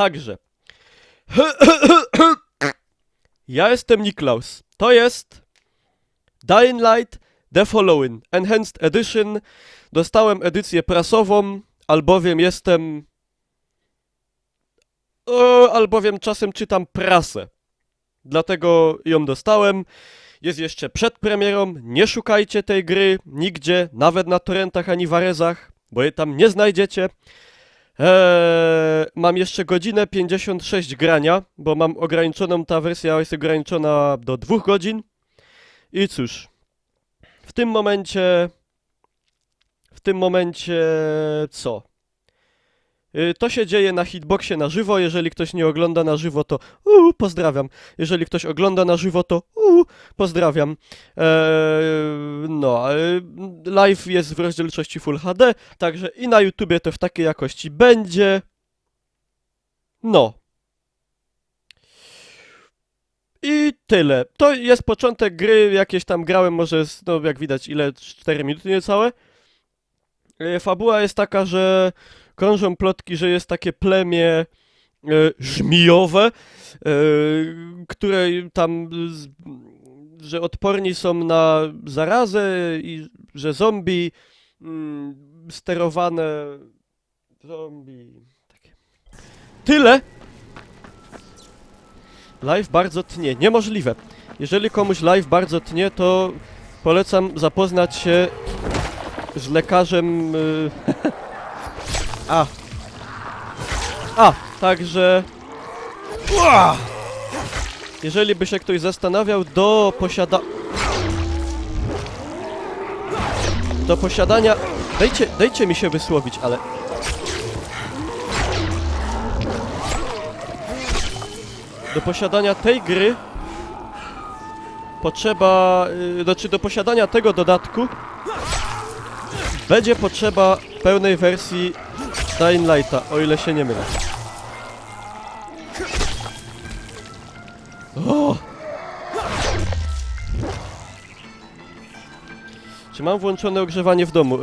Także. Ja jestem Niklaus. To jest Dying Light The Following Enhanced Edition. Dostałem edycję prasową, albowiem jestem... albowiem czasem czytam prasę. Dlatego ją dostałem. Jest jeszcze przed premierą. Nie szukajcie tej gry nigdzie, nawet na torrentach ani warezach, bo jej tam nie znajdziecie. Mam jeszcze godzinę 56 grania, bo mam ograniczoną, ta wersja jest ograniczona do 2 godzin. I cóż, w tym momencie co? To się dzieje na Hitboxie na żywo. Jeżeli ktoś nie ogląda na żywo, to pozdrawiam. Jeżeli ktoś ogląda na żywo, to pozdrawiam. Live jest w rozdzielczości Full HD, także i na YouTubie to w takiej jakości będzie. No. I tyle. To jest początek gry, jakieś tam grałem może, no jak widać, 4 minuty niecałe. Fabuła jest taka, że krążą plotki, że jest takie plemię żmijowe, które tam, że odporni są na zarazę i że zombie sterowane... Zombie... Takie. Tyle! Live bardzo tnie. Niemożliwe. Jeżeli komuś live bardzo tnie, to polecam zapoznać się z lekarzem... Także... Jeżeli by się ktoś zastanawiał, do posiadania... Dajcie mi się wysłowić, ale... Do posiadania tej gry potrzeba... Znaczy do posiadania tego dodatku będzie potrzeba pełnej wersji Dying Lighta, o ile się nie mylę. O! Czy mam włączone ogrzewanie w domu?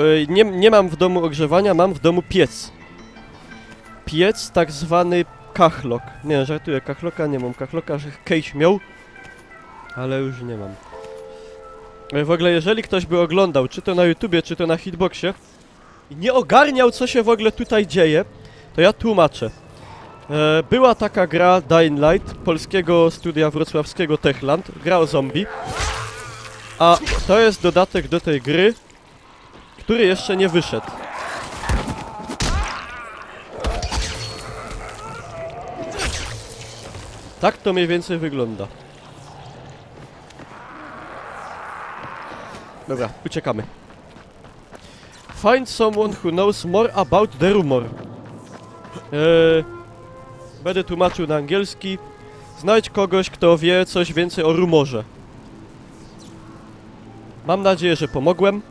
Nie mam w domu ogrzewania, mam w domu piec. Piec tak zwany kachlok. Nie, żartuję, kachloka nie mam. Kachloka, że Kejś miał, ale już nie mam. W ogóle, jeżeli ktoś by oglądał, czy to na YouTubie, czy to na Hitboxie i nie ogarniał, co się w ogóle tutaj dzieje, to ja tłumaczę. Była taka gra Dying Light, polskiego studia wrocławskiego Techland, gra o zombie. A to jest dodatek do tej gry, który jeszcze nie wyszedł. Tak to mniej więcej wygląda. Dobra, uciekamy. Find someone who knows more about the rumor. Będę tłumaczył na angielski. Znajdź kogoś, kto wie coś więcej o rumorze. Mam nadzieję, że pomogłem.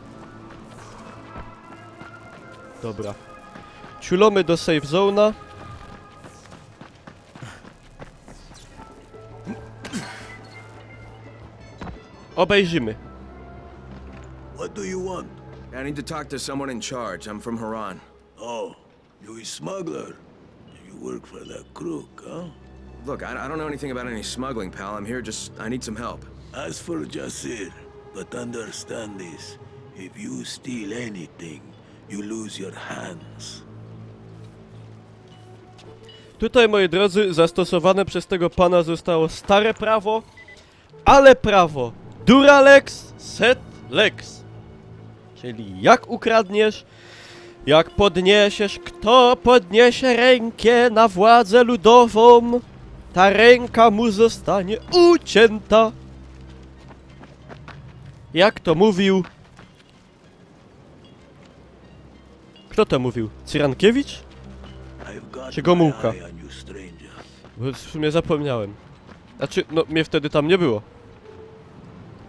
Dobra. Ciulomy do safe zone'a. Obejrzymy. What do you want? I need to talk to someone in charge. I'm from Haran. Oh, you a smuggler. You work for that crook, huh? Look, I don't know anything about any smuggling, pal. I'm here I need some help. As for Jasir, but understand this. If you steal anything, you lose your hands. Tutaj, moi drodzy, zastosowane przez tego pana zostało stare prawo, ale prawo Duralex Sed Lex. Czyli jak ukradniesz, jak podniesiesz, kto podniesie rękę na władzę ludową, ta ręka mu zostanie ucięta. Jak to mówił... Kto to mówił? Cyrankiewicz? Czy Gomułka? Bo w sumie zapomniałem. Znaczy, no mnie wtedy tam nie było.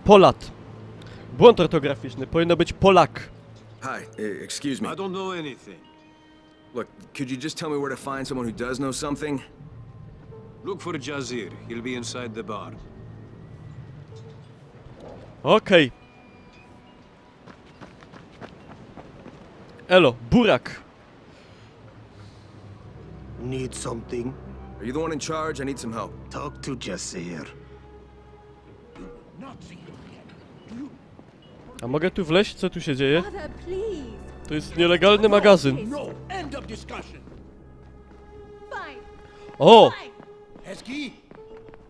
Polat. Błąd ortograficzny, powinno być Polak. Hi, excuse me. I don't know anything. Look, could you just tell me where to find someone who does know something? Look for Jazir. He'll be inside the bar. Okej. Elo, Burak. Need something? Are you the one in charge? I need some help. Talk to Jasir. A mogę tu wleźć? Co tu się dzieje? Father, please. To jest nielegalny magazyn. No, end of discussion. Fine. O! Fine. Eski?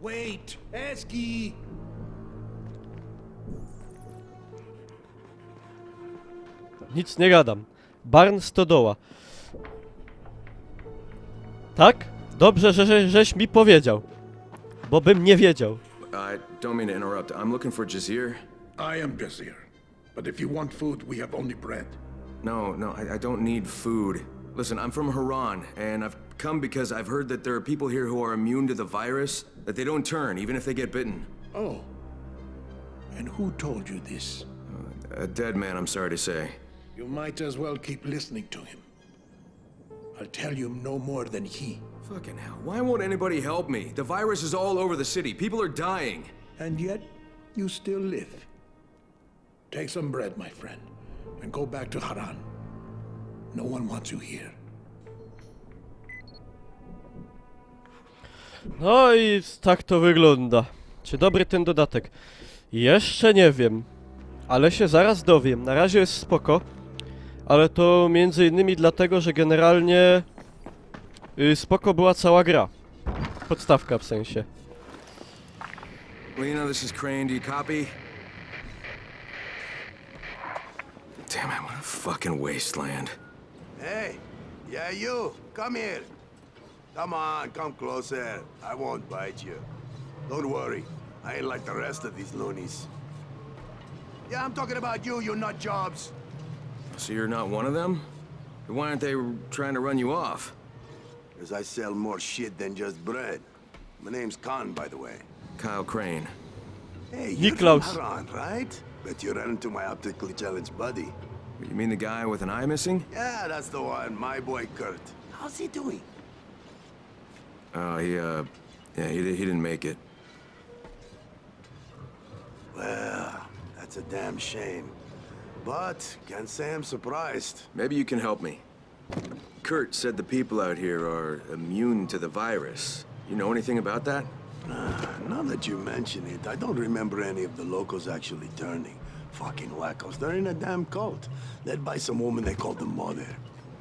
Wait, Eski! Nic nie gadam. Barn stodoła. Tak? Dobrze, żeś mi powiedział. Bo bym nie wiedział. I don't mean to interrupt. I'm looking for Jazir. I am Jazir. But if you want food, we have only bread. No, I don't need food. Listen, I'm from Haran, and I've come because I've heard that there are people here who are immune to the virus, that they don't turn, even if they get bitten. Oh. And who told you this? A dead man, I'm sorry to say. You might as well keep listening to him. I'll tell you no more than he. Fucking hell, why won't anybody help me? The virus is all over the city. People are dying. And yet, you still live. Take some bread, my friend, and go back to Haran. No one wants you here. No i tak to wygląda. Czy dobry ten dodatek? Jeszcze nie wiem. Ale się zaraz dowiem. Na razie jest spoko. Ale to między innymi dlatego, że generalnie spoko była cała gra. Podstawka w sensie. Lena, this is Crane. Do you copy? Damn it, what a fucking wasteland. Hey, yeah, you. Come here. Come on, come closer. I won't bite you. Don't worry. I ain't like the rest of these loonies. Yeah, I'm talking about you, you nut jobs. So you're not one of them? Why aren't they trying to run you off? Because I sell more shit than just bread. My name's Khan, by the way. Kyle Crane. Hey, you're Niklaus. from Haran, right? Bet you ran into my optically challenged buddy. You mean the guy with an eye missing? Yeah, that's the one, my boy Kurt. How's he doing? Oh, yeah, he didn't make it. Well, that's a damn shame. But can't say I'm surprised. Maybe you can help me. Kurt said the people out here are immune to the virus. You know anything about that? Now that you mention it, I don't remember any of the locals actually turning. Fucking wackos. They're in a damn cult, led by some woman they called the Mother.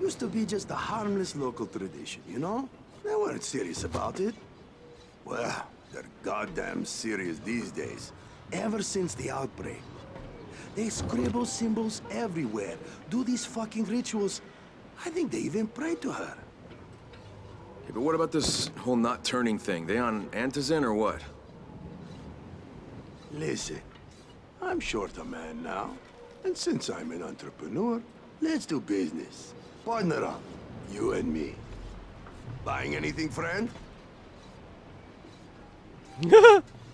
Used to be just a harmless local tradition, you know? They weren't serious about it. Well, they're goddamn serious these days. Ever since the outbreak. They scribble symbols everywhere, do these fucking rituals. I think they even pray to her. Hey, but what about this whole not turning thing? They on Antizin or what? Listen, I'm short a man now, and since I'm an entrepreneur, let's do business. Partner up, you and me. Buying anything, friend?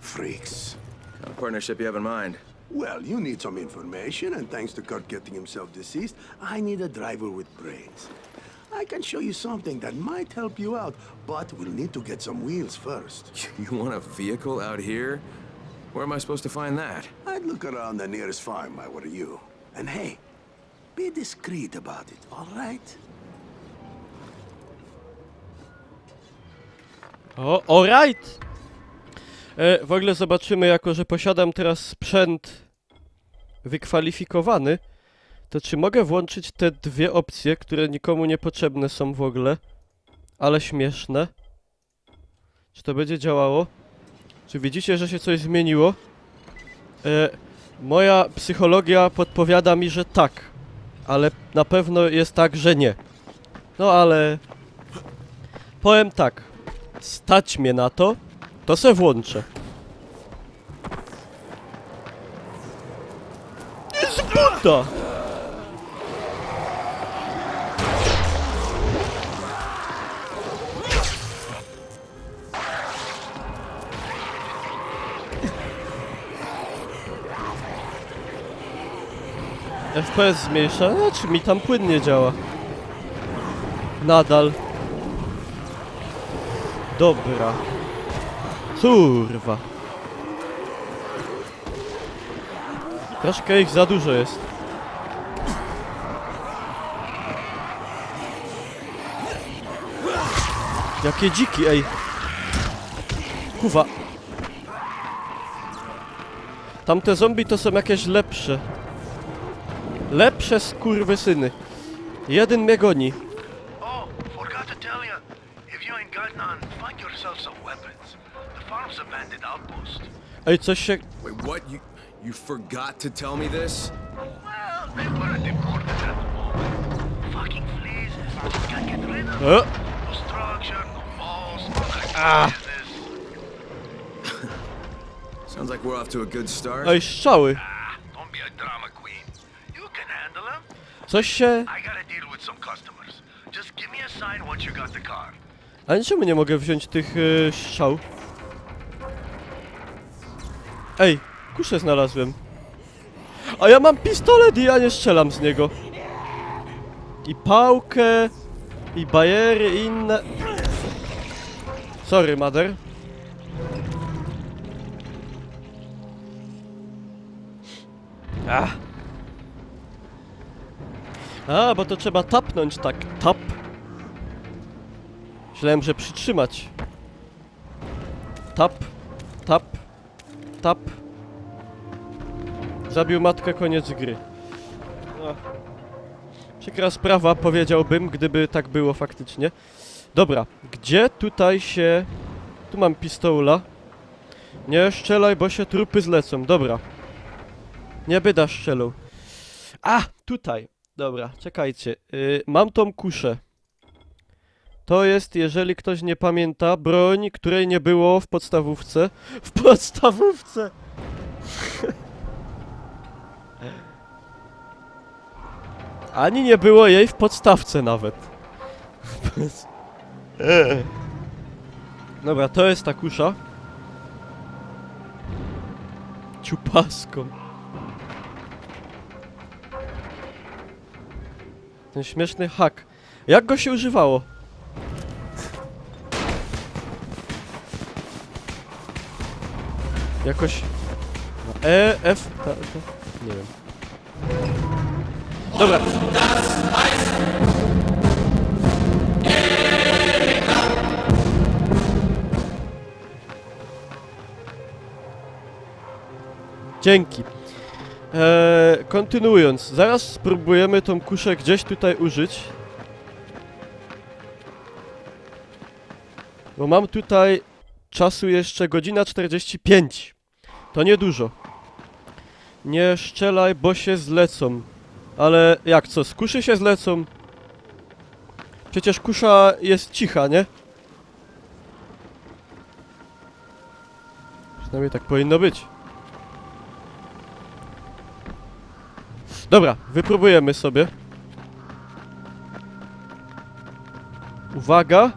Freaks. What kind of partnership you have in mind? Well, you need some information, and thanks to Kurt getting himself deceased, I need a driver with brains. I can show you something that might help you out, but we'll need to get some wheels first. You want a vehicle out here? Where am I supposed to find that? I'd look around the nearest farm, I were you. And hey, be discreet about it, all right? O, alright! W ogóle zobaczymy, jako że posiadam teraz sprzęt wykwalifikowany, to czy mogę włączyć te dwie opcje, które nikomu niepotrzebne są w ogóle, ale śmieszne? Czy to będzie działało? Czy widzicie, że się coś zmieniło? Moja psychologia podpowiada mi, że tak, ale na pewno jest tak, że nie. No ale... powiem tak, stać mnie na to, to se włączę. Jest buta! FPS zmniejsza, znaczy mi tam płynnie działa. Nadal. Dobra. Kurwa. Troszkę ich za dużo jest. Jakie dziki, ej. Kuwa. Tamte zombie to są jakieś lepsze. Lepsze skurwysyny. Jeden mnie goni. Oh, forgot to tell you. If you ain't got none, find yourself some weapons. The farm's a bandit outpost. Ej, coś się... Wait, what? You forgot to tell me this? Well, they weren't important at the moment. Fucking fleas. Just gotta get rid of them. O! No structure, no walls, no business. Sounds like we're off to a good start. Ej, strzały. Don't be a drama queen. You can handle them. Coś się... I gotta deal with some customers. Just give me a sign once you got the car. A czemu nie mogę wziąć tych strzał? Ej, kuszę znalazłem. A ja mam pistolet i ja nie strzelam z niego. I pałkę, i bajery, i inne... Sorry, mother. A, bo to trzeba tapnąć tak. Tap. Myślałem, że przytrzymać. Tap, tap, tap. Zabił matkę, koniec gry. No. Przykra sprawa, powiedziałbym, gdyby tak było faktycznie. Dobra, gdzie tutaj się... Tu mam pistola. Nie strzelaj, bo się trupy zlecą. Dobra. Nie byda strzelał. A, tutaj. Dobra, czekajcie. Mam tą kuszę. To jest, jeżeli ktoś nie pamięta, broń, której nie było w podstawówce. W podstawówce! Ani nie było jej w podstawce nawet. Dobra, to jest ta kusza. Ciupaską. Ten śmieszny hak. Jak go się używało? Jakoś... E, F... nie wiem. Dobra. Dzięki. Kontynuując, zaraz spróbujemy tą kuszę gdzieś tutaj użyć. Bo mam tutaj czasu jeszcze godzina 45. To niedużo. Nie strzelaj, bo się zlecą. Ale jak co, z kuszy się zlecą? Przecież kusza jest cicha, nie? Przynajmniej tak powinno być. Dobra, wypróbujemy sobie. Uwaga.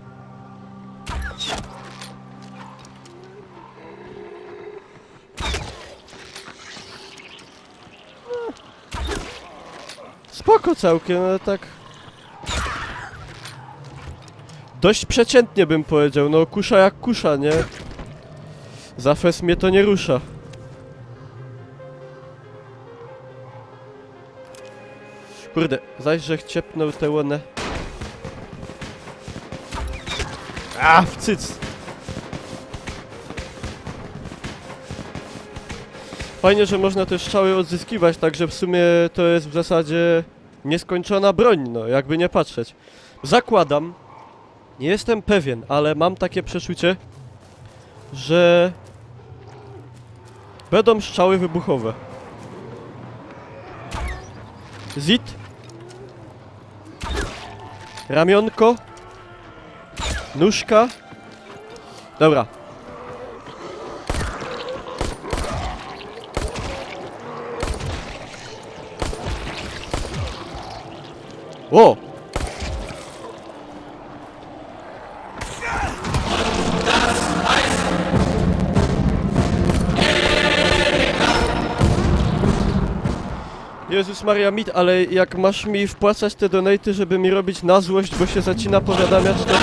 Spoko całkiem, ale tak... Dość przeciętnie bym powiedział, no kusza jak kusza, nie? Za fes mnie to nie rusza. Kurde, zaś że chciepnął tę łonę. A, w cyc! Fajnie, że można te strzały odzyskiwać, także w sumie to jest w zasadzie nieskończona broń, no, jakby nie patrzeć. Zakładam, nie jestem pewien, ale mam takie przeczucie, że będą strzały wybuchowe. Zit. Ramionko. Nóżka. Dobra. O! Jezus Maria mit, ale jak masz mi wpłacać te donaty, żeby mi robić na złość, bo się zacina powiadamiać, to...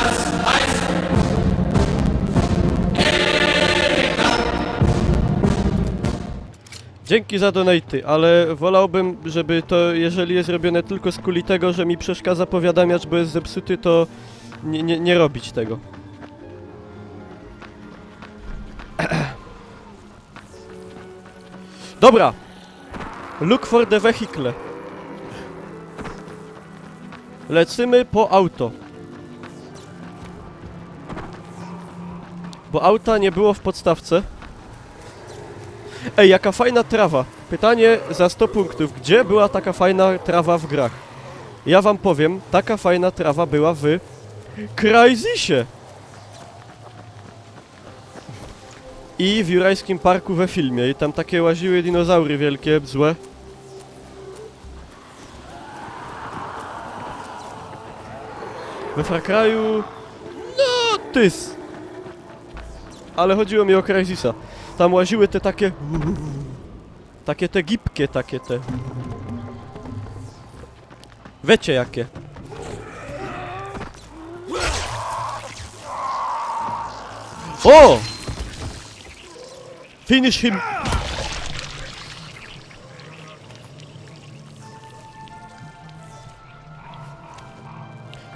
Dzięki za donaty, ale wolałbym, żeby to, jeżeli jest robione tylko z kuli tego, że mi przeszkadza powiadamiacz, bo jest zepsuty, to nie robić tego. Dobra. Look for the vehicle. Lecimy po auto. Bo auta nie było w podstawce. Ej, jaka fajna trawa. Pytanie za 100 punktów. Gdzie była taka fajna trawa w grach? Ja wam powiem, taka fajna trawa była w Crysisie. I w Jurajskim Parku we filmie. I tam takie łaziły dinozaury wielkie, złe. We Far Cry'u... No, tys. Ale chodziło mi o Crysisa. Tam łaziły te takie... Takie te gipkie, takie te... Wiecie jakie. O! Finish him!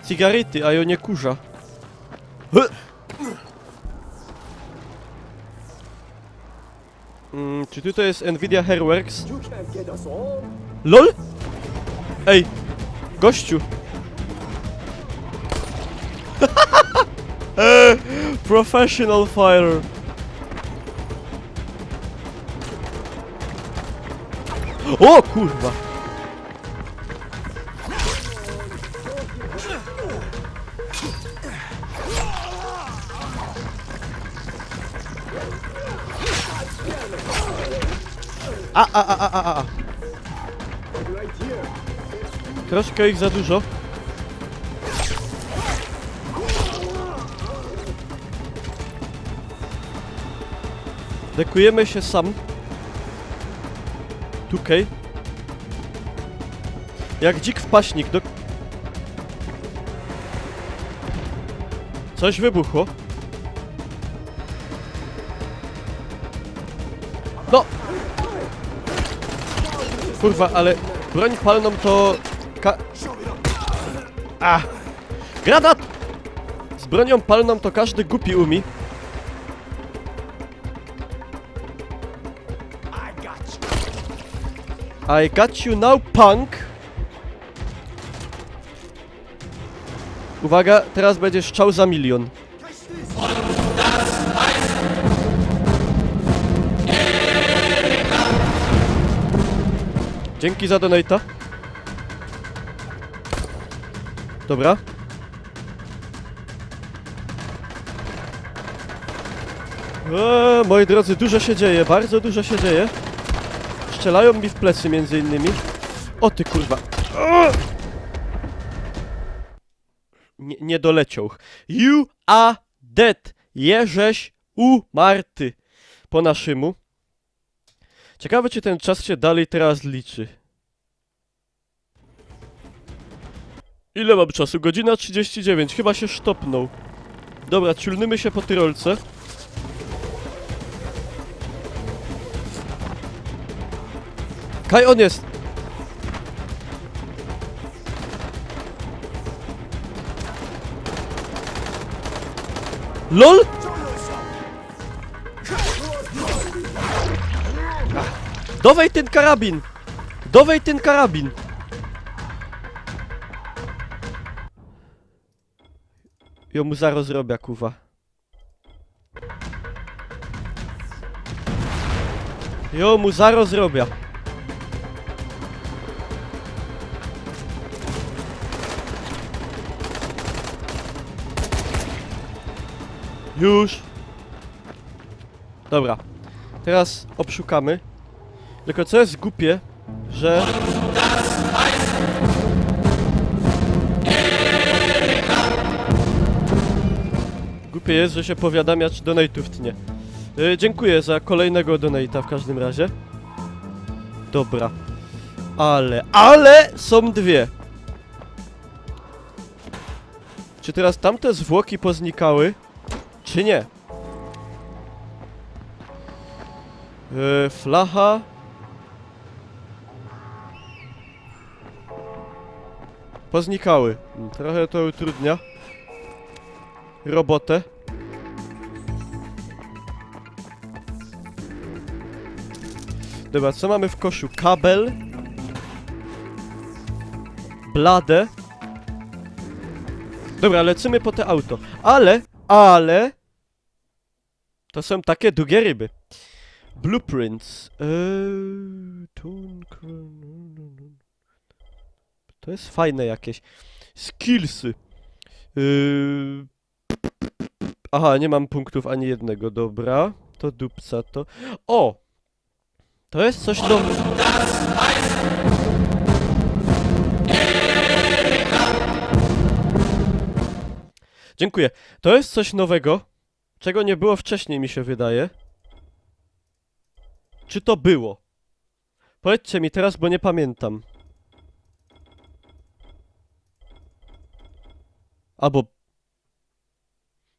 Cigarety, a ja nie kurza. Czy tutaj jest Nvidia Hairworks? LOL? Ej! Gościu! Professional fighter! O kurwa! A. Troszkę ich za dużo. Dekujemy się sam. Tukej. Jak dzik w paśnik do... Coś wybuchło. No! Kurwa, ale broń palną to... Granat! Z bronią palną to każdy głupi umie. I got you now, punk! Uwaga, teraz będzie szczał za 1 000 000. Dzięki za donate'a. Dobra. Moi drodzy, dużo się dzieje, bardzo dużo się dzieje. Strzelają mi w plecy między innymi. O ty kurwa. Nie doleciał. You are dead. Jeżeś umarty. Po naszemu. Ciekawe, czy ten czas się dalej teraz liczy. Ile mam czasu? Godzina 39. Chyba się sztopnął. Dobra, ciulnymy się po tyrolce. Kaj on jest! LOL! Dawaj ten karabin! Dawaj ten karabin! Ja mu zaraz zrobię, kuwa. Ja mu zaraz zrobię. Już! Dobra. Teraz obszukamy. Tylko co jest głupie, że... Głupie jest, że się powiadamiacz donate'ów tnie. Dziękuję za kolejnego donate'a w każdym razie. Dobra. Ale są dwie. Czy teraz tamte zwłoki poznikały? Czy nie? Flacha. Poznikały. Trochę to utrudnia robotę. Dobra, co mamy w koszu? Kabel. Bladę. Dobra, lecimy po te auto. Ale... To są takie długie ryby. Blueprints. To jest fajne jakieś. Skillsy. Aha, nie mam punktów ani jednego, dobra. To dupca to. O! To jest coś do... Dziękuję. To jest coś nowego, czego nie było wcześniej, mi się wydaje. Czy to było? Powiedzcie mi teraz, bo nie pamiętam. Albo...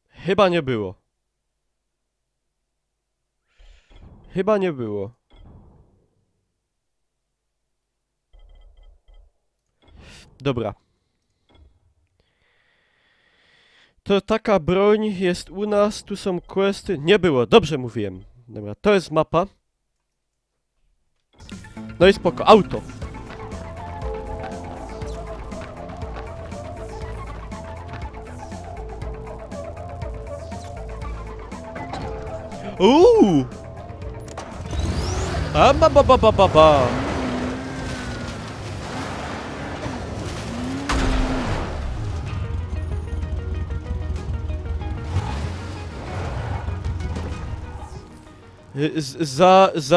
Chyba nie było. Chyba nie było. Dobra. To taka broń jest u nas, tu są questy. Nie było, dobrze mówiłem. Dobra, to jest mapa. No i spoko, auto. A ba ba ba ba ba ba.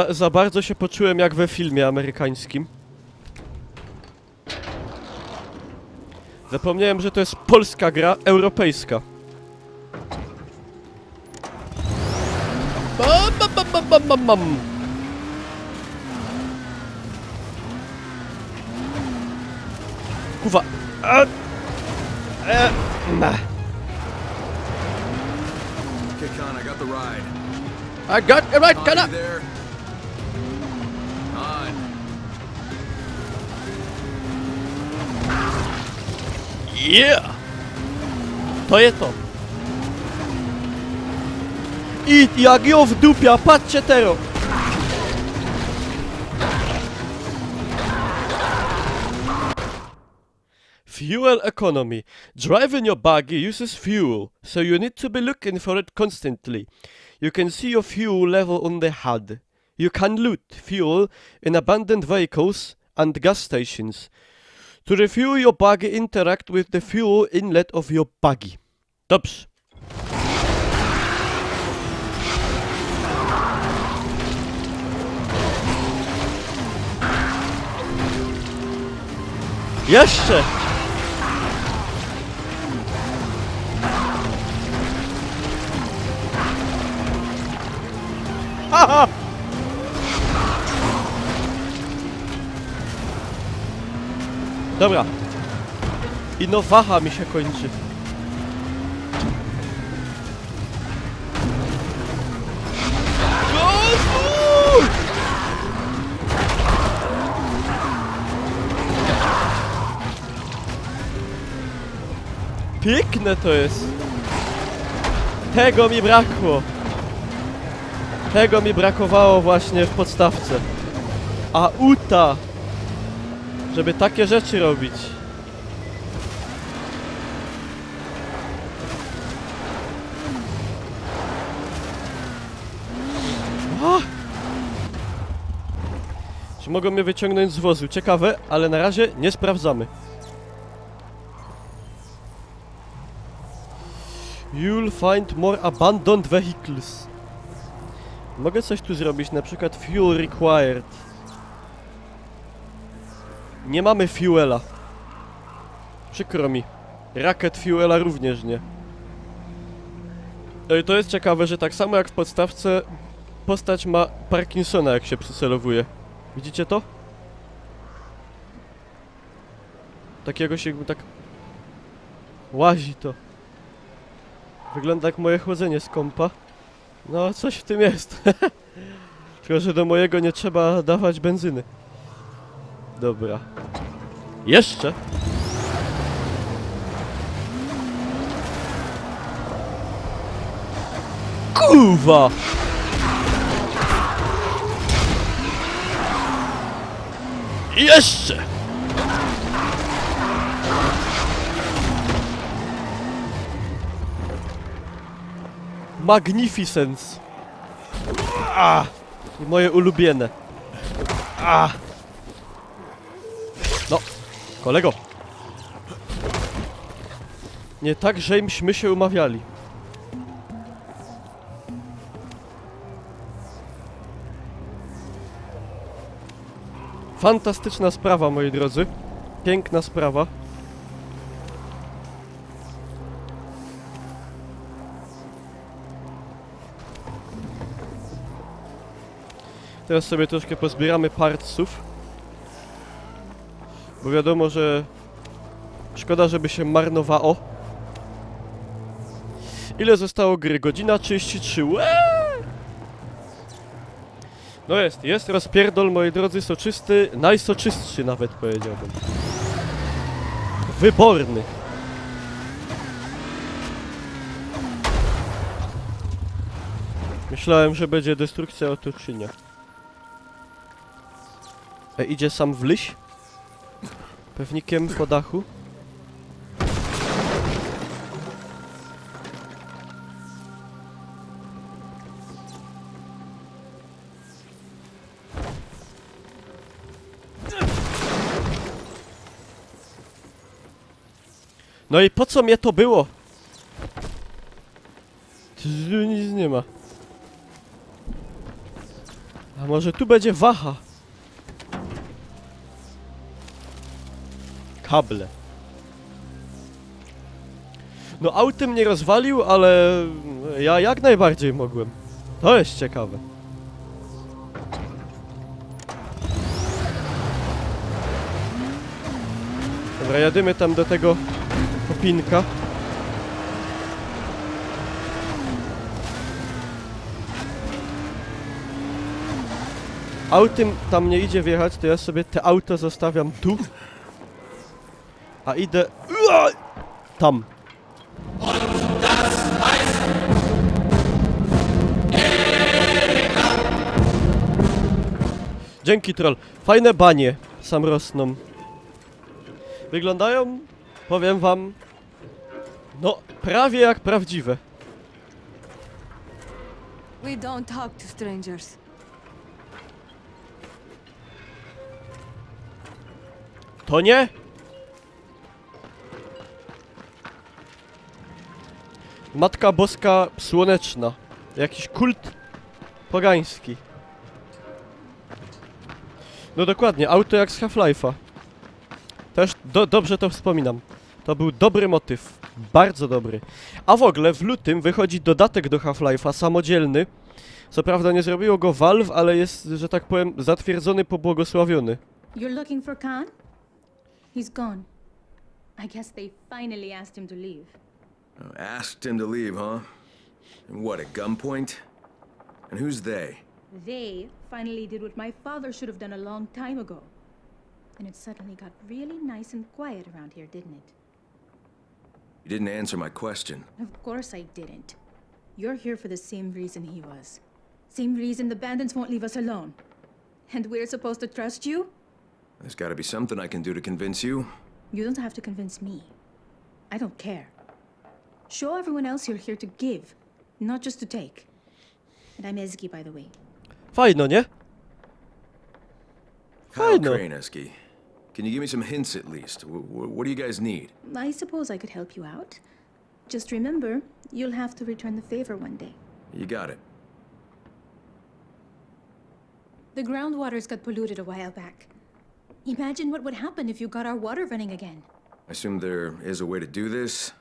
Za bardzo się poczułem jak we filmie amerykańskim. Zapomniałem, że to jest polska gra, europejska. Bam. Kuwa. Okay, Khan, I got the ride. I got the right Khan, color. you there? On. Yeah! To jest to. I jak ją wdupia, patrzcie teraz. Fuel economy. Driving your buggy uses fuel, so you need to be looking for it constantly. You can see your fuel level on the HUD. You can loot fuel in abandoned vehicles and gas stations. To refuel your buggy, interact with the fuel inlet of your buggy. Dobrze. Jeszcze! Haha! Dobra. I nowacha mi się kończy. Gozu! Piękne to jest. Tego mi brakło. Tego mi brakowało właśnie w podstawce. A uta, żeby takie rzeczy robić. A! Czy mogą mnie wyciągnąć z wozu? Ciekawe, ale na razie nie sprawdzamy. You'll find more abandoned vehicles. Mogę coś tu zrobić, na przykład fuel required. Nie mamy fuela. Przykro mi. Racket fuela również nie. To jest ciekawe, że tak samo jak w podstawce postać ma Parkinsona, jak się przycelowuje. Widzicie to? Takiego się jakby tak... Łazi to. Wygląda jak moje chłodzenie z kompa. No, coś w tym jest. Tylko, że do mojego nie trzeba dawać benzyny. Dobra. Jeszcze! Kurwa! I jeszcze! Magnificence. I moje ulubione. No, kolego. Nie tak, żeśmy się umawiali. Fantastyczna sprawa, moi drodzy. Piękna sprawa. Teraz sobie troszkę pozbieramy partsów. Bo wiadomo, że szkoda, żeby się marnowało. Ile zostało gry? Godzina 33. No jest rozpierdol, moi drodzy, soczysty, najsoczystszy nawet powiedziałbym. Wyborny. Myślałem, że będzie destrukcja otoczenia. Idzie sam w liś? Pewnikiem po dachu? No i po co mnie to było? Tu nic nie ma. A może tu będzie waha? Kable. No autem mnie rozwalił, ale ja jak najbardziej mogłem. To jest ciekawe. Dobra, jadymy tam do tego kopinka. Autem tam nie idzie wjechać, to ja sobie te auto zostawiam tu. A idę... tam. Dzięki, troll. Fajne banie sam rosną. Wyglądają, powiem wam, no prawie jak prawdziwe. We don't talk to strangers. To nie? Matka Boska Słoneczna. Jakiś kult pogański. No dokładnie, auto jak z Half-Life'a. Też dobrze to wspominam. To był dobry motyw. Bardzo dobry. A w ogóle w lutym wychodzi dodatek do Half-Life'a, samodzielny. Co prawda nie zrobiło go Valve, ale jest, że tak powiem, zatwierdzony, pobłogosławiony. You're looking for Khan? He's gone. I guess they finally asked him to leave. Asked him to leave, huh? And what, at gunpoint? And who's they? They finally did what my father should have done a long time ago. And it suddenly got really nice and quiet around here, didn't it? You didn't answer my question. Of course I didn't. You're here for the same reason he was. Same reason the bandits won't leave us alone. And we're supposed to trust you? There's gotta be something I can do to convince you. You don't have to convince me. I don't care. Show everyone else you're here to give, not just to take. And I'm Ezgi, by the way. Fajno, nie? Kyle Fajno. Kraneski. Can you give me some hints at least? What do you guys need? I suppose I could help you out. Just remember, you'll have to return the favor one day. You got it. The groundwaters got polluted a while back. Imagine what would happen if you got our water running again. I assume there is a way to do this?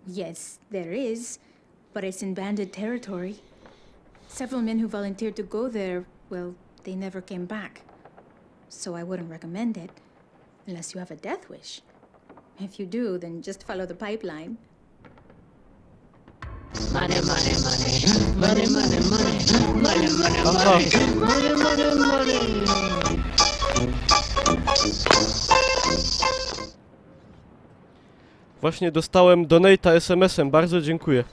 Yes, there is, but it's in bandit territory. Several men who volunteered to go there, well, they never came back. So I wouldn't recommend it, unless you have a death wish. If you do, then just follow the pipeline. Money, money, money. Money, money, money. Money, money, money. Money, money, money. Właśnie dostałem donate'a SMS-em, bardzo dziękuję.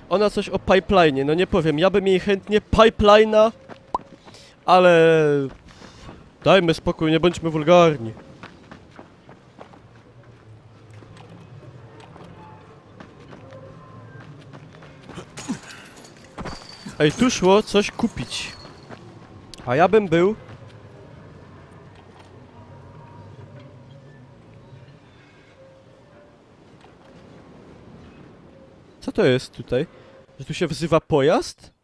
Ona coś o pipeline, no nie powiem, ja bym jej chętnie pipeline'a, ale Dajmy spokój, nie bądźmy wulgarni. Ej, tu szło coś kupić. A ja bym był... Co to jest tutaj? Że tu się wzywa pojazd?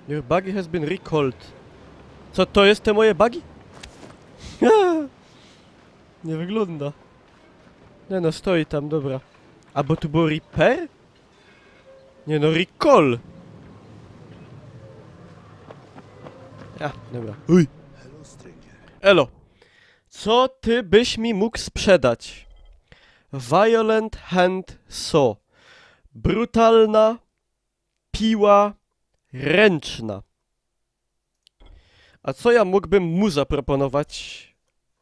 Your buggy has been recalled. Co, to jest te moje buggy? Nie wygląda. Nie no, stoi tam, dobra. A bo tu było repair? Nie no, recall! Ja, dobra. Uj! Elo. Co ty byś mi mógł sprzedać? Violent hand saw. Brutalna piła ręczna. A co ja mógłbym mu zaproponować?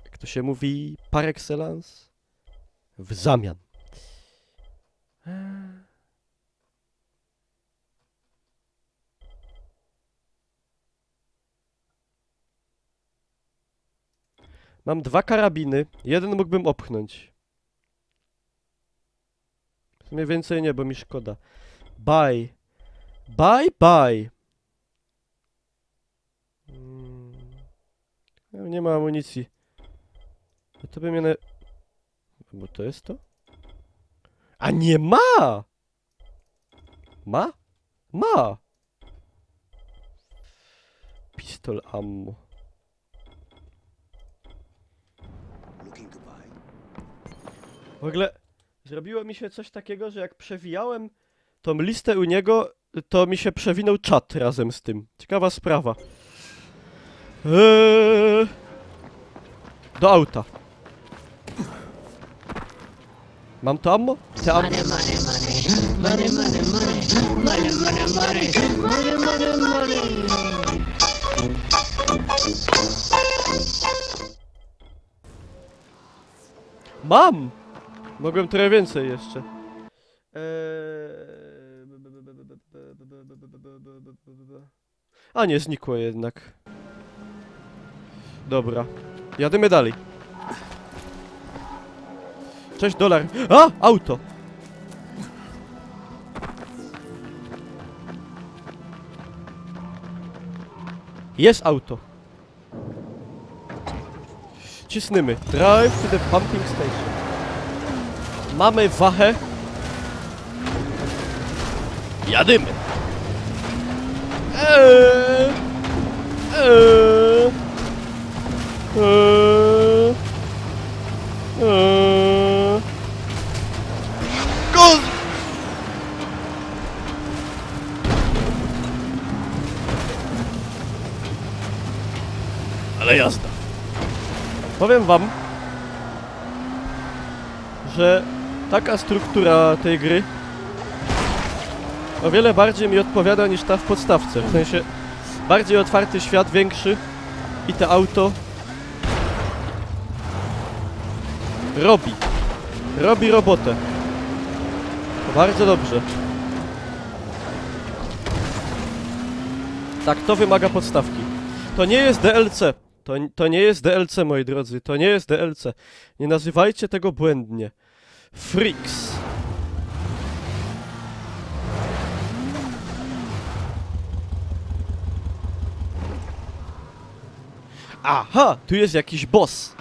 Jak to się mówi par excellence? W zamian. Mam 2 karabiny. Jeden mógłbym opchnąć. W sumie więcej nie, bo mi szkoda. Buy. Buy. Nie ma amunicji. No to by mnie na... Bo to jest to? A nie ma! Ma? Ma! Pistol ammo. W ogóle zrobiło mi się coś takiego, że jak przewijałem tą listę u niego, to mi się przewinął czat razem z tym. Ciekawa sprawa. Do auta. Mam to ammo? Te ammo? Mam! Mogłem trochę więcej jeszcze. A nie, znikło jednak. Dobra. Jadymy dalej. Cześć, dolar. A! Auto! Jest auto. Cisnymy. Drive to the pumping station. Mamy wachę. Jadymy. Guz! Ale jazda. Powiem wam, że taka struktura tej gry o wiele bardziej mi odpowiada niż ta w podstawce. W sensie bardziej otwarty świat, większy i to auto robi robotę. To bardzo dobrze. Tak, to wymaga podstawki. To nie jest DLC. To nie jest DLC, moi drodzy. To nie jest DLC. Nie nazywajcie tego błędnie. Freaks. Aha, tu jest jakiś boss.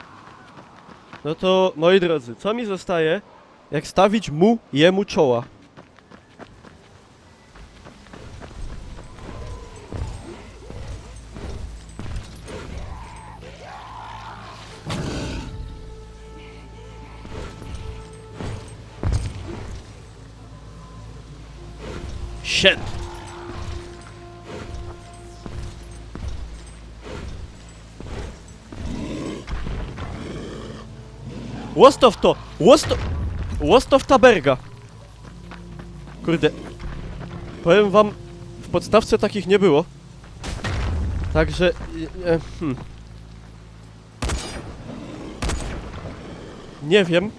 No to, moi drodzy, co mi zostaje, jak stawić jemu czoła? Shit. Łostow Taberga. Kurde. Powiem wam, w podstawce takich nie było. Także... Nie wiem.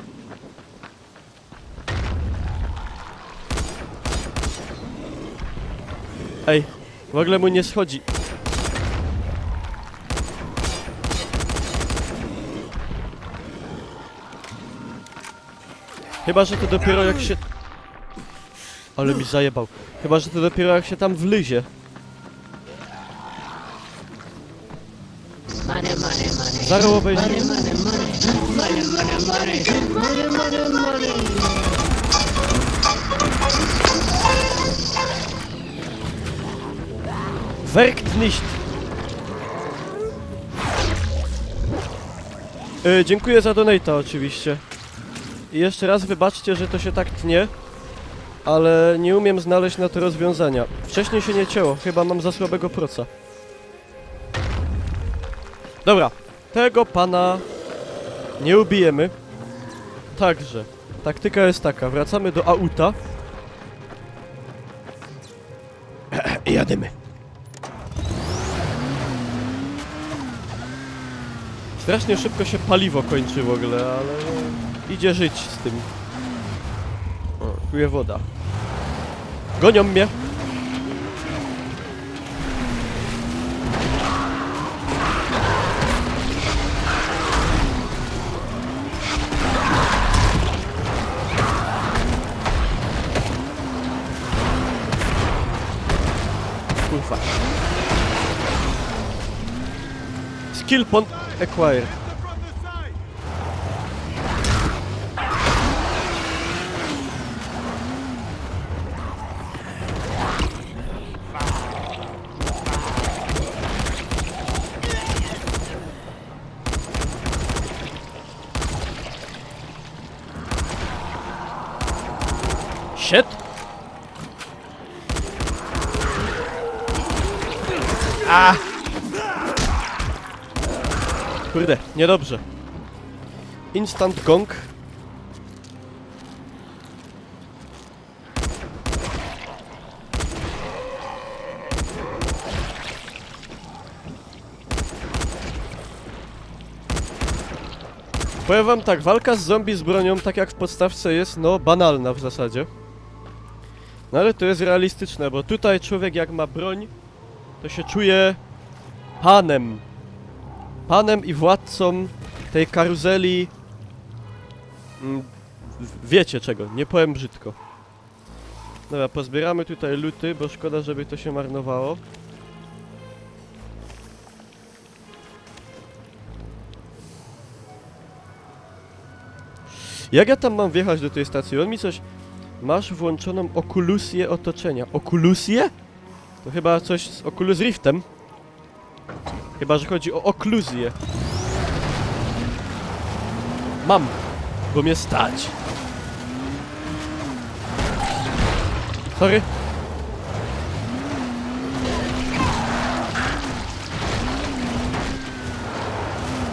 Ej, w ogóle mu nie schodzi. Chyba, że to dopiero jak się... Ale mi zajebał. Chyba, że to dopiero jak się tam wlyzie. Money, money, money. Zaraz obejrzyj. Money, money, money. Money, money, money. Money, money, money. Werkt nicht! Dziękuję za donata oczywiście. I jeszcze raz wybaczcie, że to się tak tnie, ale nie umiem znaleźć na to rozwiązania. Wcześniej się nie cięło, chyba mam za słabego proca. Dobra, tego pana nie ubijemy. Także, taktyka jest taka, wracamy do auta. I jadymy. Strasznie szybko się paliwo kończy w ogóle, ale idzie żyć z tym. O, czuje woda. Gonią mnie! Kurwa. Skill point acquired. Shit. A! Kurde, niedobrze. Instant gong. Powiem wam tak, walka z zombie z bronią, tak jak w podstawce jest, no banalna w zasadzie. No ale to jest realistyczne, bo tutaj człowiek jak ma broń, to się czuje panem. Panem i władcą tej karuzeli... wiecie czego, nie powiem brzydko. Dobra, pozbieramy tutaj luty, bo szkoda, żeby to się marnowało. Jak ja tam mam wjechać do tej stacji? On mi coś... Masz włączoną okulusję otoczenia. Okulusję? To chyba coś z Oculus Riftem. Chyba, że chodzi o okluzję. Mam, bo mnie stać. Sorry.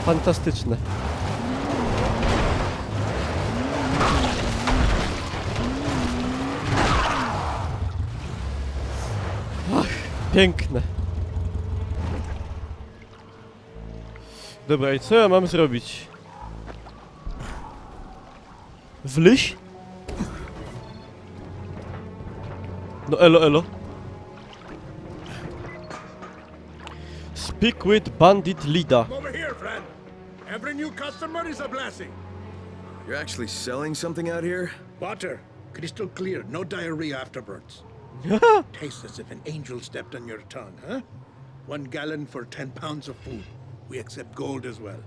Fantastyczne. Ach, piękne. Dobra, i co ja mam zrobić? Wlyś? No elo, elo. Speak with bandit leader. Over here, friend. Every new customer is a blessing. You're actually selling something out here? Water, crystal clear, no diarrhea afterwards. Tastes as if an angel stepped on your tongue, huh? 1 gallon for 10 pounds of food. We accept gold as well.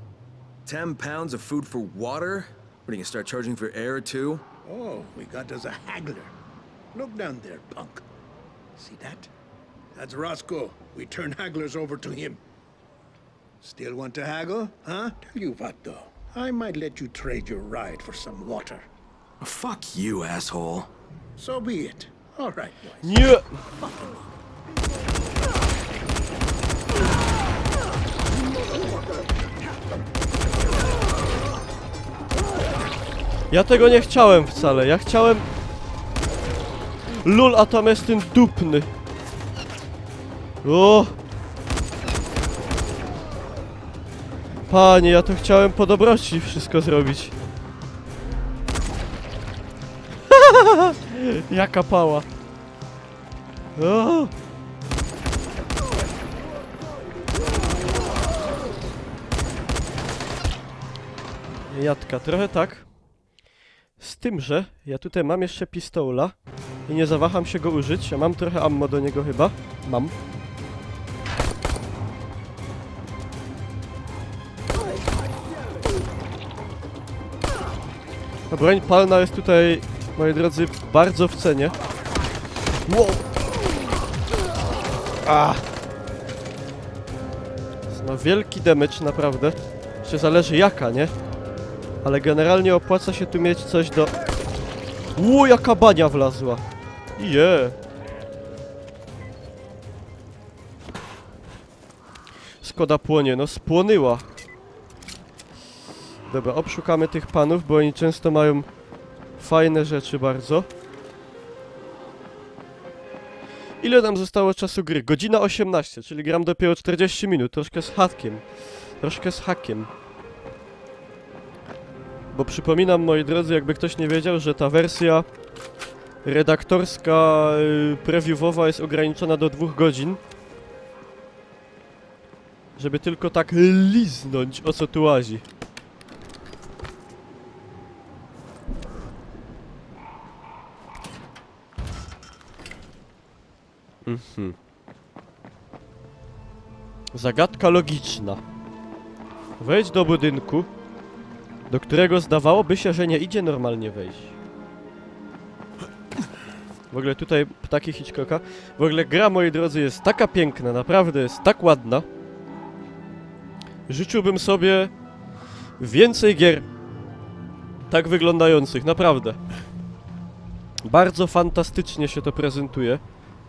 10 pounds of food for water? What, are you gonna start charging for air too? Oh, we got us a haggler. Look down there, punk. See that? That's Roscoe. We turn hagglers over to him. Still want to haggle, huh? Tell you what, though. I might let you trade your ride for some water. Oh, fuck you, asshole. So be it. All right, boys. Nie! Ja tego nie chciałem wcale, ja chciałem... Lul, a tam jest ten dupny. O! Panie, ja to chciałem po dobroci wszystko zrobić. Jaka pała. O! Jadka, trochę tak. Z tym, że ja tutaj mam jeszcze pistola i nie zawaham się go użyć. Ja mam trochę ammo do niego chyba. Mam. Ta broń palna jest tutaj, moi drodzy, bardzo w cenie. Wow! No wielki damage, naprawdę. Jeszcze zależy jaka, nie? Ale generalnie opłaca się tu mieć coś do... jaka bania wlazła! Skoda płonie, no spłonęła. Dobra, obszukamy tych panów, bo oni często mają fajne rzeczy bardzo. Ile nam zostało czasu gry? Godzina 18, czyli gram dopiero 40 minut, troszkę z hakiem. Troszkę z hakiem. Bo przypominam, moi drodzy, jakby ktoś nie wiedział, że ta wersja redaktorska, previewowa jest ograniczona do 2 godzin. Żeby tylko tak liznąć, o co tu łazi. Zagadka logiczna. Wejdź do budynku, do którego zdawałoby się, że nie idzie normalnie wejść. W ogóle tutaj ptaki Hitchcocka. W ogóle gra, moi drodzy, jest taka piękna, naprawdę jest tak ładna. Życzyłbym sobie więcej gier tak wyglądających, naprawdę. Bardzo fantastycznie się to prezentuje.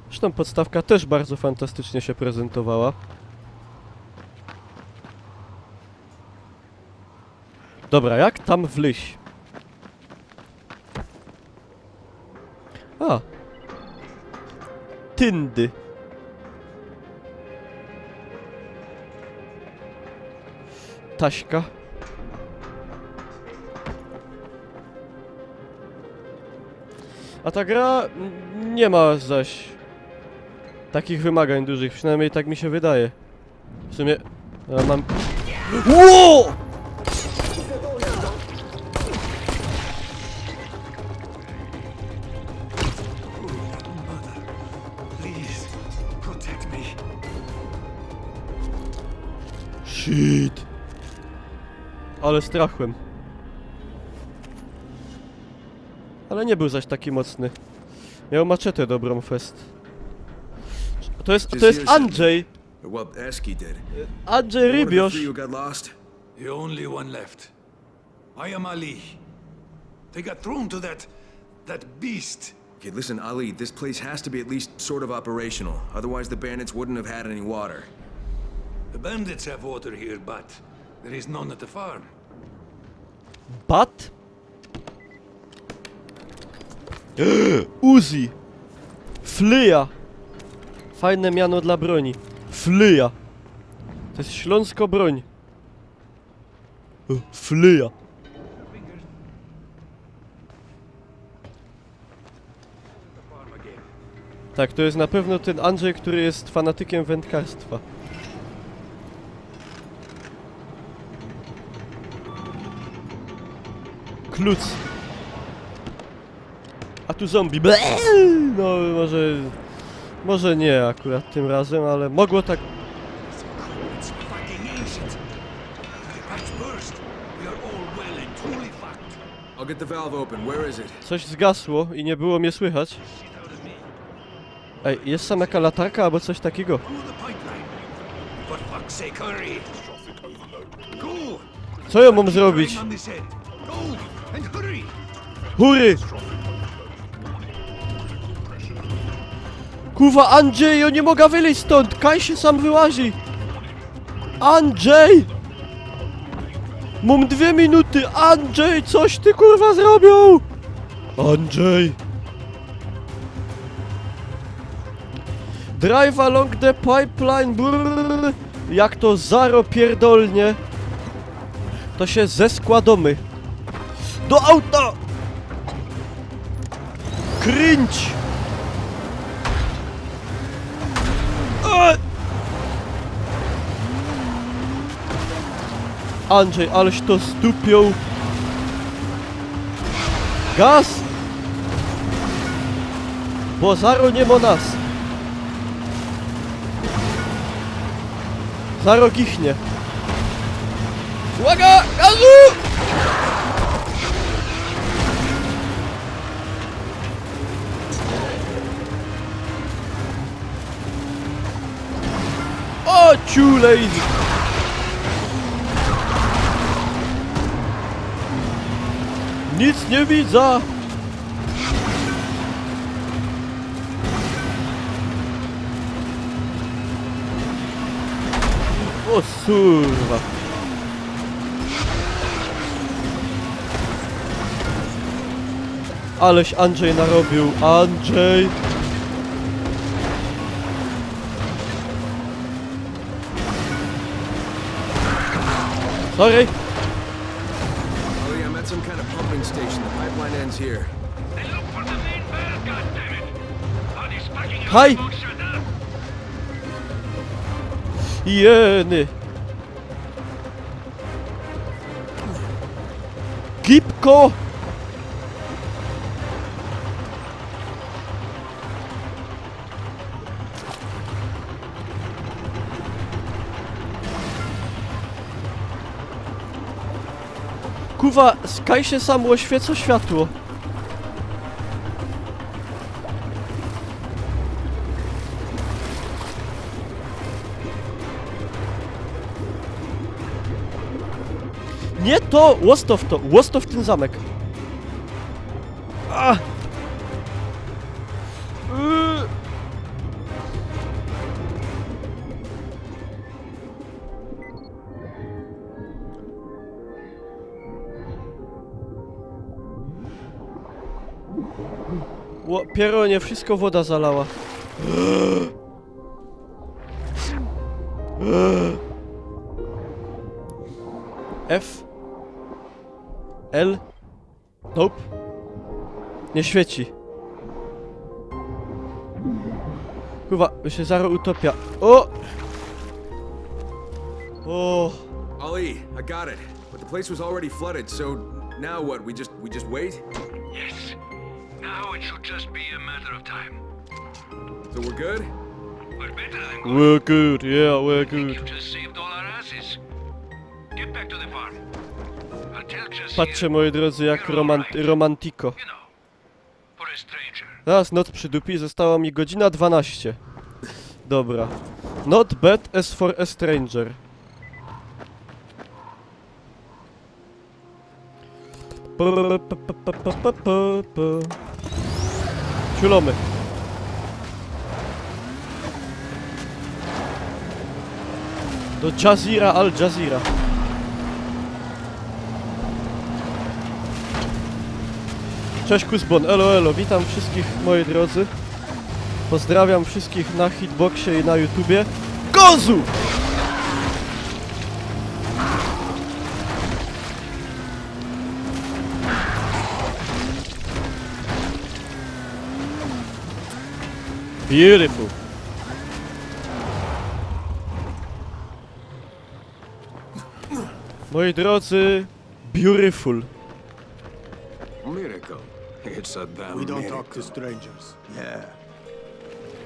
Zresztą podstawka też bardzo fantastycznie się prezentowała. Dobra, jak tam wleźć? Tyndy. Taśka. A ta gra nie ma zaś takich wymagań dużych, przynajmniej tak mi się wydaje. W sumie... ja mam... Ło! Shit! Ale strachłem. Ale nie był zaś taki mocny. Miał maczetę dobrą fest. To jest Andrzej! Well, Eski did. Andrzej Rybiosz! You got lost? The only one left. I am Ali. They got thrown to that beast. Okay, listen, Ali, this place has to be at least sort of operational. Otherwise, the bandits wouldn't have had any water. The bandits have water here, but there is none at the farm. Bat? Uzi! Flyja! Fajne miano dla broni. Flyja! To jest śląsko broń. Flyja! Tak, to jest na pewno ten Andrzej, który jest fanatykiem wędkarstwa. Kluc. A tu zombie. No może nie akurat tym razem, ale mogło tak... I'll get the valve open. Where is it? Coś zgasło i nie było mnie słychać. Ej, jest tam jaka latarka albo coś takiego. Co ja mam zrobić? Hury! Kurwa, Andrzej, ja nie mogę wyjść stąd! Kaj się sam wyłazi! Andrzej! Mam 2 minuty! Andrzej, coś ty kurwa zrobił! Andrzej! Drive along the pipeline, brrr. Jak to zaro pierdolnie, to się zeskładomy. Do auta! Cringe! Andrzej, aleś to zdupią. Gaz! Bo zaro nie ma nas. Zaro gichnie. Uwaga! Gazu! O, ciulej! Nic nie widzę! O surwa! Aleś Andrzej narobił, Andrzej! Sorry! Ollie, I'm at some kind of pumping station. The pipeline ends here. Then look for the main bell, goddammit! All this fucking Hi. won't shut up! Jeny! Gipko! Kuwa, skaj się sam oświeco światło. Nie to! Łostow to! Łostow ten zamek! A! Pieronie, wszystko woda zalała. F L Nope. Nie świeci. Kurwa, się zaro utopia. O! O! Ollie, I got it. But the place was already flooded, so now what? We just wait? Yes. Now it should just be a matter of time. So we're good? We're better than good. We're good, yeah, we're You good. just saved all our asses. Get back to the farm. I'll tell Jazir, Patrzcie, moi drodzy, jak romantiko. you know, for a stranger. Raz noc przydupi, została mi godzina 12. Dobra. Not bad as for a stranger. Ciulomy. Do Jazira Al Jazeera. Cześć Kuzbon, elo elo, witam wszystkich moi drodzy. Pozdrawiam wszystkich na Hitboxie i na YouTubie. Gozu! Beautiful. Moi drodzy, beautiful. Miracle. It's a damn We don't miracle. talk to strangers. Yeah.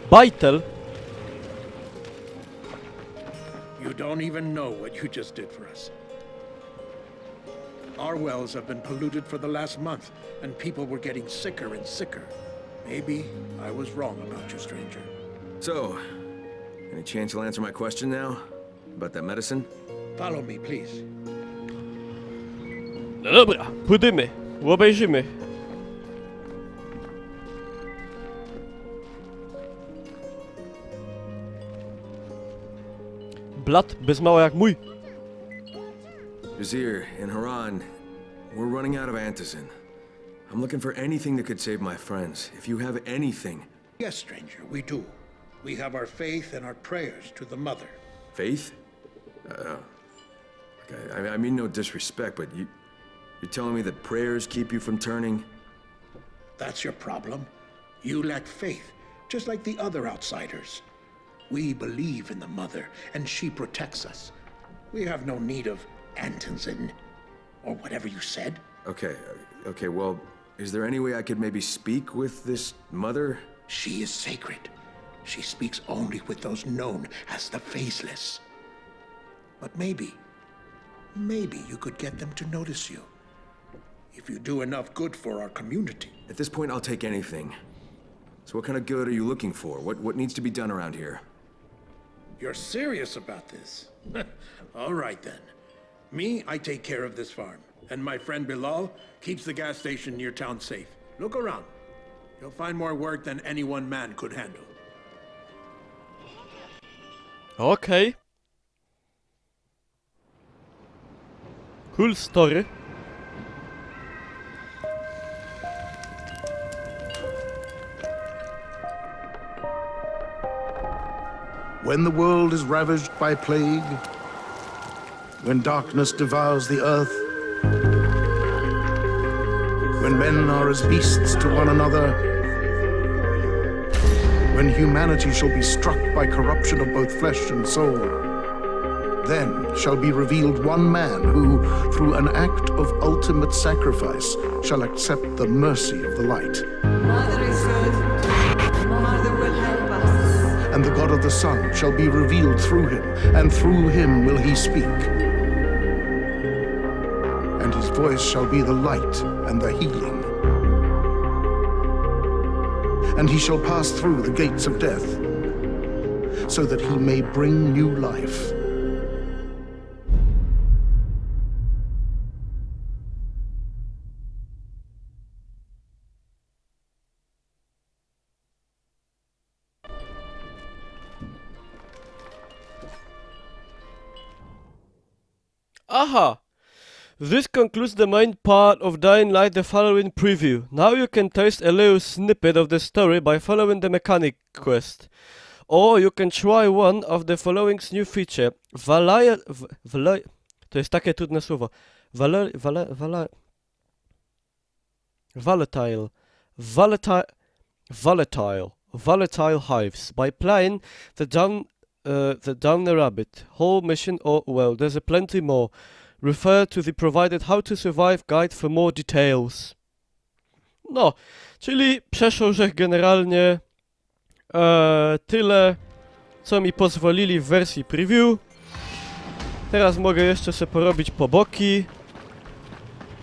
Bajtel. You don't even know what you just did for us. Our wells have been polluted for the last month, and people were getting sicker and sicker. Maybe I was wrong about you, stranger. So, any chance you'll answer my question now? About that medicine? Follow me, please. No dobra, pójdziemy, obejrzymy. Blat bez mała jak mój. Jazir, in Haran, we're running out of antizin. I'm looking for anything that could save my friends. If you have anything. Yes, stranger, we do. We have our faith and our prayers to the Mother. Faith? Okay, I mean no disrespect, but you're telling me that prayers keep you from turning? That's your problem. You lack faith, just like the other outsiders. We believe in the Mother, and she protects us. We have no need of antizin, or whatever you said. Okay, well, Is there any way I could maybe speak with this mother? She is sacred. She speaks only with those known as the Faceless. But maybe you could get them to notice you. If you do enough good for our community. At this point, I'll take anything. So what kind of good are you looking for? What needs to be done around here? You're serious about this? All right then. Me, I take care of this farm. And my friend Bilal keeps the gas station near town safe. Look around. You'll find more work than any one man could handle. Okej. Cool story. When the world is ravaged by plague, when darkness devours the earth, when men are as beasts to one another, when humanity shall be struck by corruption of both flesh and soul, then shall be revealed one man who, through an act of ultimate sacrifice, shall accept the mercy of the light. Mother is good. Mother will help us. And the God of the Sun shall be revealed through him, and through him will he speak. And his voice shall be the light and the healing. And he shall pass through the gates of death, so that he may bring new life. Aha! This concludes the main part of Dying Light, the following preview. Now you can taste a little snippet of the story by following the mechanic quest. Or you can try one of the following's new feature. To jest takie trudne słowo. Volatile hives. By playing the Down the Rabbit whole mission, or well, there's a plenty more. Refer to the provided How to Survive guide for more details. No, czyli przeszło, że generalnie tyle, co mi pozwolili w wersji preview. Teraz mogę jeszcze sobie porobić poboki.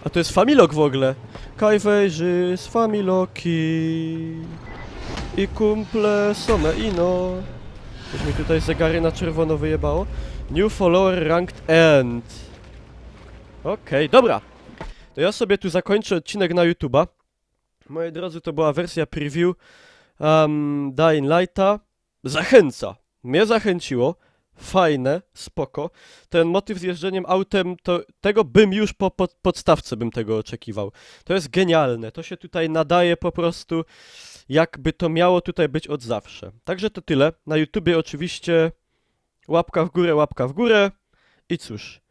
A to jest Familok w ogóle. Kajwejrzy z Familoki i kumple some ino. Już mi tutaj zegary na czerwono wyjebało. New follower ranked end. Okej, dobra. To ja sobie tu zakończę odcinek na YouTube'a. Moi drodzy, to była wersja preview Dying Lighta. Zachęca. Mnie zachęciło. Fajne, spoko. Ten motyw z jeżdżeniem autem, to tego bym już po podstawce bym tego oczekiwał. To jest genialne. To się tutaj nadaje po prostu, jakby to miało tutaj być od zawsze. Także to tyle. Na YouTubie oczywiście łapka w górę i cóż.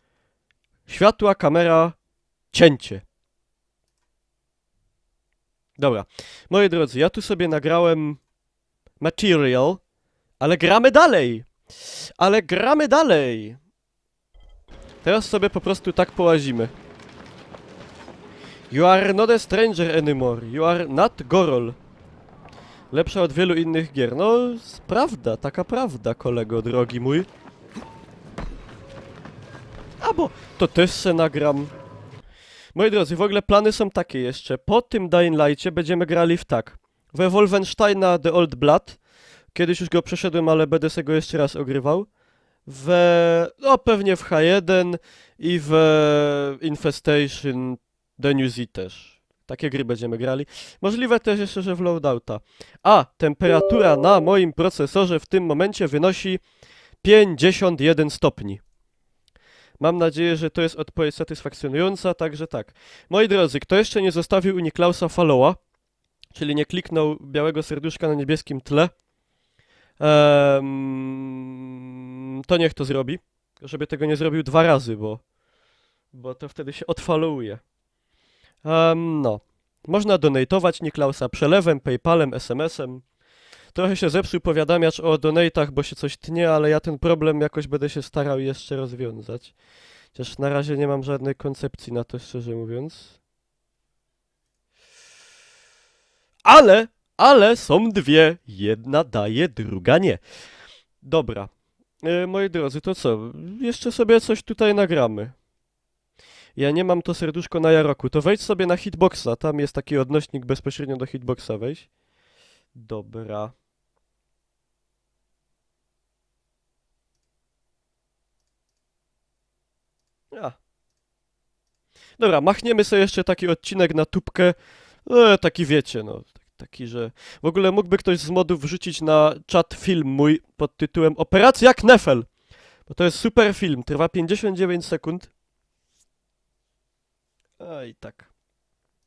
Światła, kamera, cięcie. Dobra. Moi drodzy, ja tu sobie nagrałem material, ale gramy dalej. Teraz sobie po prostu tak połazimy. You are not a stranger anymore. You are not Gorol. Lepsza od wielu innych gier. No, prawda, taka prawda, kolego drogi mój. A bo to też se nagram. Moi drodzy, w ogóle plany są takie jeszcze. Po tym Dying Light'cie będziemy grali w tak. We Wolfensteina The Old Blood. Kiedyś już go przeszedłem, ale będę sobie go jeszcze raz ogrywał. No pewnie w H1 i w Infestation The New Z też. Takie gry będziemy grali. Możliwe też jeszcze, że w Loadouta. A temperatura na moim procesorze w tym momencie wynosi 51 stopni. Mam nadzieję, że to jest odpowiedź satysfakcjonująca, także tak. Moi drodzy, kto jeszcze nie zostawił u Niklausa followa, czyli nie kliknął białego serduszka na niebieskim tle, to niech to zrobi. Żeby tego nie zrobił 2 razy, bo to wtedy się odfollowuje. No. Można donatować Niklausa przelewem, PayPalem, SMS-em. Trochę się zepsuł powiadamiacz o donatach, bo się coś tnie, ale ja ten problem jakoś będę się starał jeszcze rozwiązać. Chociaż na razie nie mam żadnej koncepcji na to, szczerze mówiąc. Ale są dwie. Jedna daje, druga nie. Dobra. Moi drodzy, to co? Jeszcze sobie coś tutaj nagramy. Ja nie mam to serduszko na Jaroku. To wejdź sobie na hitboxa. Tam jest taki odnośnik bezpośrednio do hitboxa. Wejdź. Dobra. A. Dobra, machniemy sobie jeszcze taki odcinek na tubkę. Taki wiecie, no. Taki, że... W ogóle mógłby ktoś z modów wrzucić na czat film mój pod tytułem Operacja Knefel. Bo to jest super film. Trwa 59 sekund. A i tak.